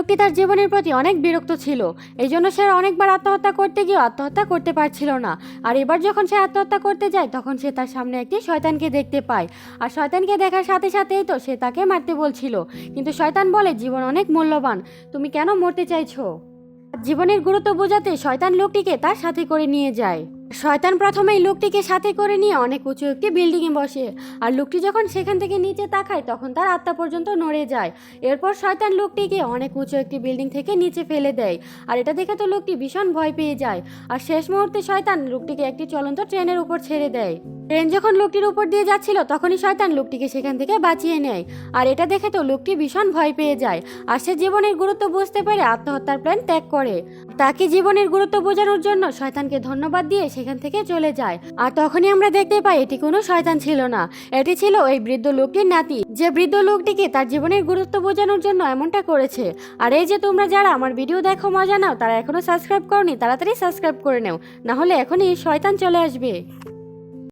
লোকটি তার জীবনের প্রতি অনেক বিরক্ত ছিল। এই জন্য সে অনেকবার আত্মহত্যা করতে গিয়েও আত্মহত্যা করতে পারছিল না। আর এবার যখন সে আত্মহত্যা করতে যায় তখন সে তার সামনে একটি শয়তানকে দেখতে পায়। আর শয়তানকে দেখার সাথে সাথেই তো সে তাকে মারতে বলছিল, কিন্তু শয়তান বলে জীবন অনেক মূল্যবান, তুমি কেন মরতে চাইছো? জীবনের গুরুত্ব বোঝাতে শয়তান লোকটিকে তার সাথে করে নিয়ে যায়। শয়তান প্রথমেই লোকটিকে সাথে করে নিয়ে অনেক উঁচু একটি বিল্ডিংয়ে বসে। আর লোকটি যখন সেখান থেকে নিচে তাকায় তখন তার আত্মা পর্যন্ত নড়ে যায়। এরপর শয়তান লোকটিকে অনেক উঁচু একটি বিল্ডিং থেকে নিচে ফেলে দেয়। আর এটা দেখে তো লোকটি ভীষণ ভয় পেয়ে যায়। আর শেষ মুহূর্তে শয়তান লোকটিকে একটি চলন্ত ট্রেনের উপর ছেড়ে দেয়। ট্রেন যখন লোকটির উপর দিয়ে যাচ্ছিল তখনই শয়তান লোকটিকে সেখান থেকে বাঁচিয়ে নেয়। আর এটা দেখে তো লোকটি ভীষণ ভয় পেয়ে যায়। আর সে জীবনের গুরুত্ব বুঝতে পেরে আত্মহত্যার প্ল্যান ত্যাগ করে। তাকে জীবনের গুরুত্ব বোঝানোর জন্য শয়তানকে ধন্যবাদ দিয়ে সেখান থেকে চলে যায়। আর তখনই আমরা দেখতে পাই এটি কোনো শয়তান ছিল না, এটি ছিল এই বৃদ্ধ লোকটির নাতি, যে বৃদ্ধ লোকটিকে তার জীবনের গুরুত্ব বোঝানোর জন্য এমনটা করেছে। আর এই যে তোমরা যারা আমার ভিডিও দেখো মজা নাও, তারা এখনো সাবস্ক্রাইব করনি, তাড়াতাড়ি সাবস্ক্রাইব করে নাও, না হলে এখনই শয়তান চলে আসবে।